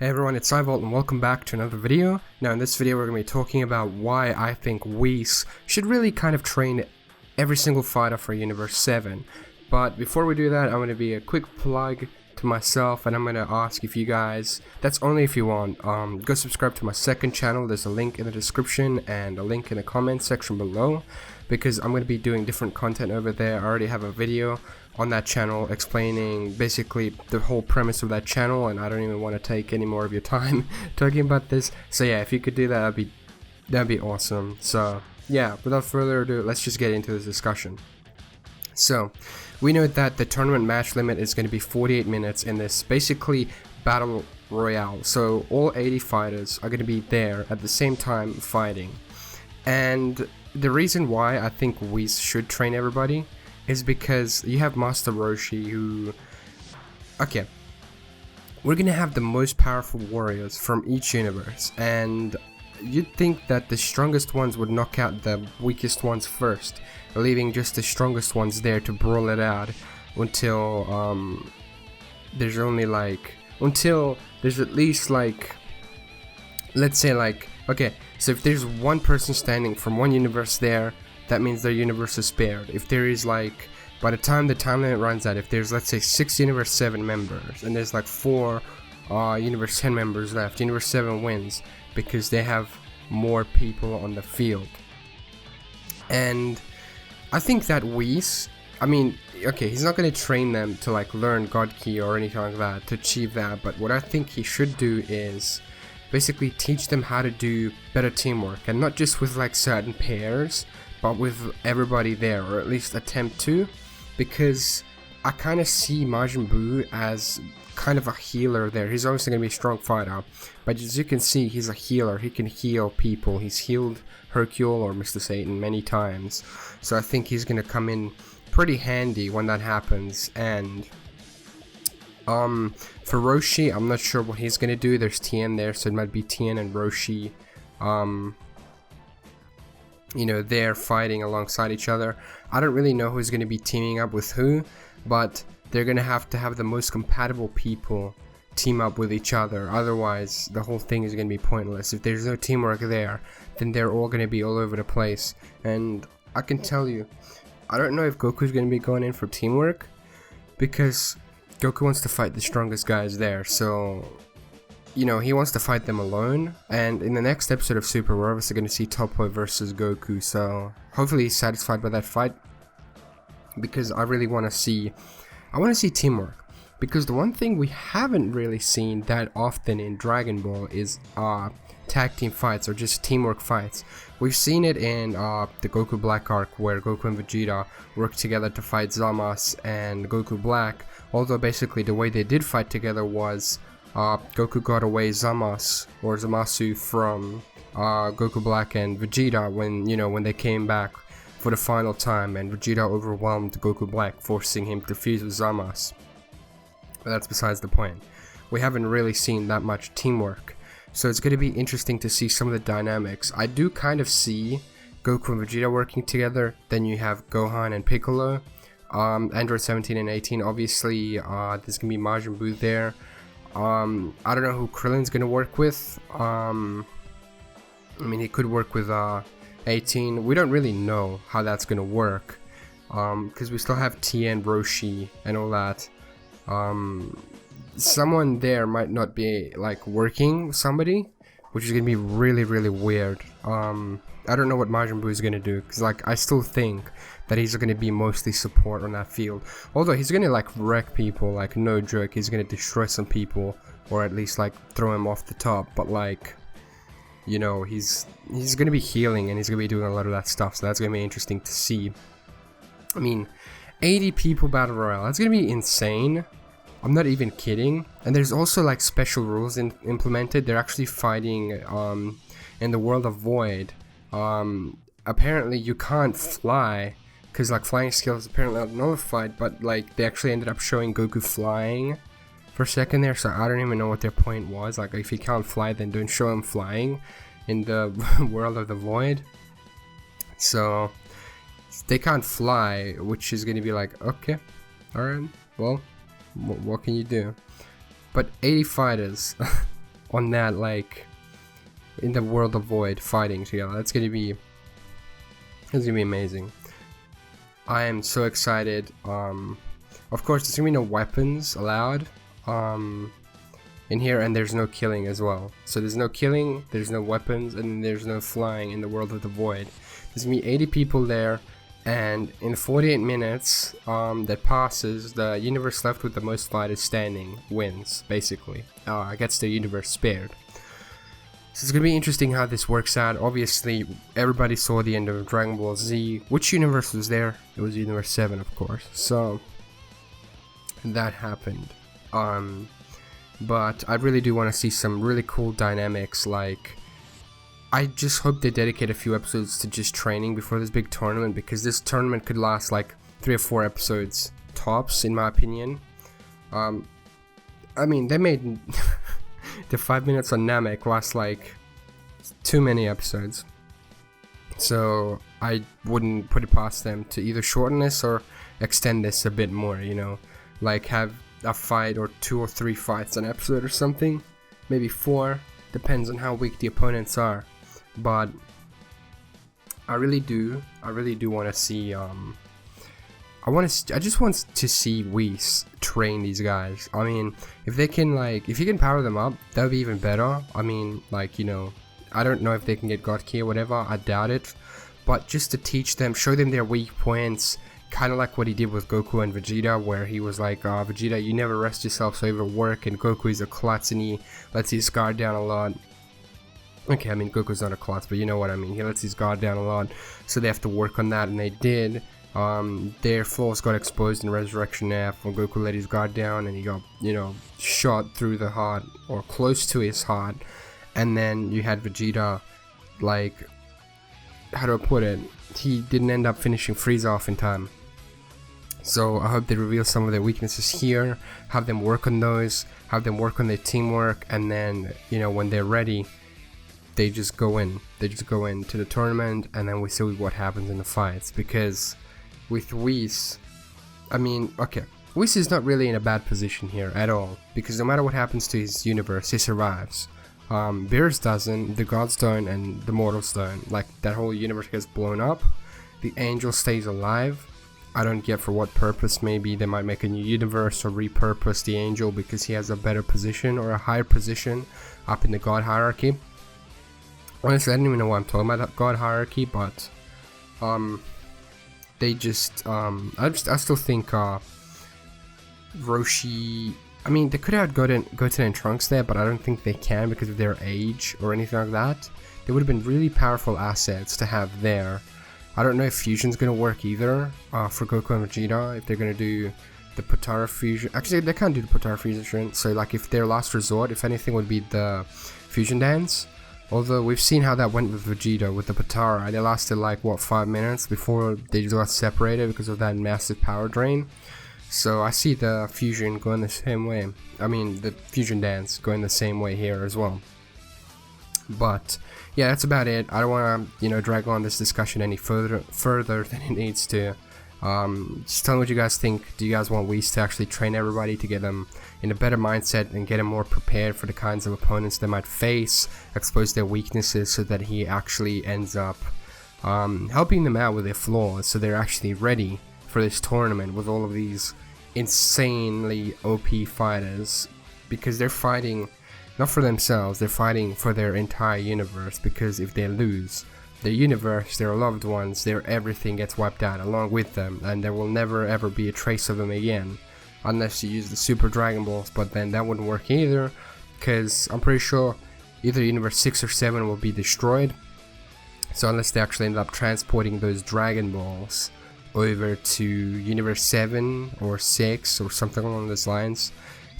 Hey everyone, it's iVolt and welcome back to another video. Now in this video we're going to be talking about why I think Whis should really kind of train every single fighter for Universe 7. But before we do that, I'm going to be a quick plug to myself, and I'm going to ask if you guys, that's only if you want, go subscribe to my second channel. There's a link in the description and a link in the comments section below, because I'm going to be doing different content over there. I already have a video on that channel explaining basically the whole premise of that channel, and I don't even want to take any more of your time talking about this. So yeah, if you could do that, that'd be awesome. So yeah, without further ado, let's just get into this discussion. So we know that the tournament match limit is going to be 48 minutes in this basically battle royale. So all 80 fighters are going to be there at the same time fighting. And the reason why I think Whis should train everybody is because you have Master Roshi who... Okay, we're gonna have the most powerful warriors from each universe, and you'd think that the strongest ones would knock out the weakest ones first, leaving just the strongest ones there to brawl it out until there's only like... until there's at least like... let's say like... okay, so if there's one person standing from one universe there, that means their universe is spared. If there is like, by the time the time limit runs out, if there's, let's say, 6 Universe 7 members, and there's like 4 Universe 10 members left, Universe 7 wins, because they have more people on the field. And I think that Whis, I mean, okay, he's not going to train them to like learn God Key or anything like that to achieve that, but what I think he should do is basically teach them how to do better teamwork, and not just with like certain pairs, but with everybody there, or at least attempt to, because I kind of see Majin Buu as kind of a healer there. He's obviously going to be a strong fighter, but as you can see, he's a healer. He can heal people. He's healed Hercule or Mr. Satan many times, so I think he's going to come in pretty handy when that happens. And for Roshi, I'm not sure what he's going to do. There's Tien there, so it might be Tien and Roshi, you know, they're fighting alongside each other. I don't really know who's going to be teaming up with who, but they're going to have the most compatible people team up with each other. Otherwise, the whole thing is going to be pointless. If there's no teamwork there, then they're all going to be all over the place. And I can tell you, I don't know if Goku's going to be going in for teamwork, because Goku wants to fight the strongest guys there. So, you know, he wants to fight them alone, and in the next episode of Super, we're obviously going to see Toppo VS Goku, so hopefully he's satisfied by that fight, because I really want to see, teamwork, because the one thing we haven't really seen that often in Dragon Ball is tag team fights, or just teamwork fights. We've seen it in the Goku Black arc, where Goku and Vegeta work together to fight Zamasu and Goku Black, although basically the way they did fight together was Goku got away Zamasu from Goku Black and Vegeta when they came back for the final time, and Vegeta overwhelmed Goku Black, forcing him to fuse with Zamasu. But that's besides the point. We haven't really seen that much teamwork, so it's going to be interesting to see some of the dynamics. I do kind of see Goku and Vegeta working together. Then you have Gohan and Piccolo, Android 17 and 18. Obviously, there's going to be Majin Buu there. I don't know who Krillin's gonna work with. I mean, he could work with 18. We don't really know how that's gonna work, because we still have Tien, Roshi, and all that. Someone there might not be like working with somebody, which is gonna be really, really weird. I don't know what Majin Buu is gonna do, because like I still think that he's gonna be mostly support on that field. Although he's gonna like wreck people, like no joke, he's gonna destroy some people, or at least like throw him off the top. But like, you know, he's gonna be healing, and he's gonna be doing a lot of that stuff. So that's gonna be interesting to see. I mean, 80 people battle royale, that's gonna be insane. I'm not even kidding. And there's also like special rules implemented. They're actually fighting in the world of Void. Apparently you can't fly, because like flying skills apparently are nullified, but like they actually ended up showing Goku flying for a second there, so I don't even know what their point was. Like, if he can't fly, then don't show him flying in the world of the Void. So they can't fly, which is gonna be like, okay, alright, well, what can you do? But 80 fighters on that, like in the world of Void fighting together. That's gonna be amazing. I am so excited. Of course, there's gonna be no weapons allowed in here, and there's no killing as well. So there's no killing, there's no weapons, and there's no flying in the world of the Void. There's gonna be 80 people there, and in 48 minutes that passes, the universe left with the most fighters standing wins, basically. Gets the universe spared. So it's gonna be interesting how this works out. Obviously, everybody saw the end of Dragon Ball Z. Which universe was there? It was Universe 7, of course. So that happened. But I really do want to see some really cool dynamics. Like, I just hope they dedicate a few episodes to just training before this big tournament, because this tournament could last like 3 or 4 episodes tops, in my opinion. I mean, they made the 5 minutes on Namek last like too many episodes, so I wouldn't put it past them to either shorten this or extend this a bit more, you know, like have a fight or 2 or 3 fights an episode or something, maybe 4, depends on how weak the opponents are. But I really do want to see I just want to see Whis train these guys. I mean, if they can, like, if you can power them up, that would be even better. I mean, like, you know, I don't know if they can get God Key or whatever, I doubt it, but just to teach them, show them their weak points, kind of like what he did with Goku and Vegeta, where he was like, Vegeta, you never rest yourself, so overwork, and Goku is a klutz and he lets his guard down a lot. Okay, I mean, Goku's not a klutz, but you know what I mean, he lets his guard down a lot, so they have to work on that, and they did. Their flaws got exposed in Resurrection F when Goku let his guard down and he got, you know, shot through the heart, or close to his heart. And then you had Vegeta, like, how do I put it, he didn't end up finishing Frieza off in time. So I hope they reveal some of their weaknesses here, have them work on those, have them work on their teamwork, and then, you know, when they're ready, they just go in. They just go into the tournament, and then we see what happens in the fights. Because with Whis, I mean, okay, Whis is not really in a bad position here at all, because no matter what happens to his universe, he survives. Beerus doesn't, the Gods don't, and the Mortals don't. Like, that whole universe gets blown up, the Angel stays alive. I don't get for what purpose. Maybe they might make a new universe or repurpose the Angel because he has a better position or a higher position up in the God hierarchy. Honestly, I don't even know why I'm talking about that God hierarchy, but they just I still think Roshi, I mean, they could have Goten and Trunks there, but I don't think they can because of their age or anything like that. They would have been really powerful assets to have there. I don't know if fusion's gonna work either for Goku and Vegeta, if they're gonna do the Potara fusion. Actually, they can't do the Potara fusion, so like if their last resort, if anything, would be the fusion dance. Although we've seen how that went with Vegeta with the Potara. They lasted like, what, 5 minutes before they just got separated because of that massive power drain. So I see the fusion going the same way. I mean, the fusion dance going the same way here as well. But yeah, that's about it. I don't want to, you know, drag on this discussion any further than it needs to. Just tell me what you guys think. Do you guys want Whis to actually train everybody to get them in a better mindset and get them more prepared for the kinds of opponents they might face, expose their weaknesses so that he actually ends up helping them out with their flaws, so they're actually ready for this tournament with all of these insanely OP fighters, because they're fighting not for themselves, they're fighting for their entire universe, because if they lose, their universe, their loved ones, their everything gets wiped out along with them, and there will never ever be a trace of them again, unless you use the Super Dragon Balls, but then that wouldn't work either, because I'm pretty sure either Universe 6 or 7 will be destroyed. So unless they actually end up transporting those Dragon Balls over to Universe 7 or 6 or something along those lines,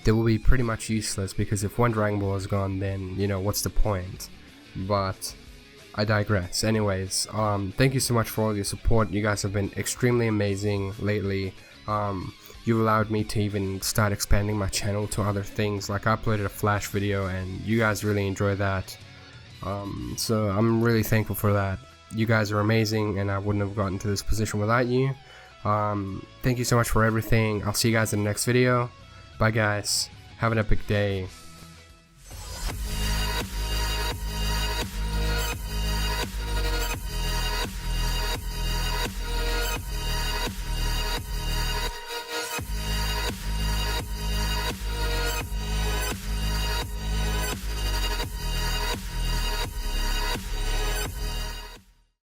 they will be pretty much useless, because if one Dragon Ball is gone, then, you know, what's the point? But I digress. Anyways, thank you so much for all your support. You guys have been extremely amazing lately. You've allowed me to even start expanding my channel to other things. Like, I uploaded a Flash video and you guys really enjoy that. So I'm really thankful for that. You guys are amazing, and I wouldn't have gotten to this position without you. Thank you so much for everything. I'll see you guys in the next video. Bye guys. Have an epic day.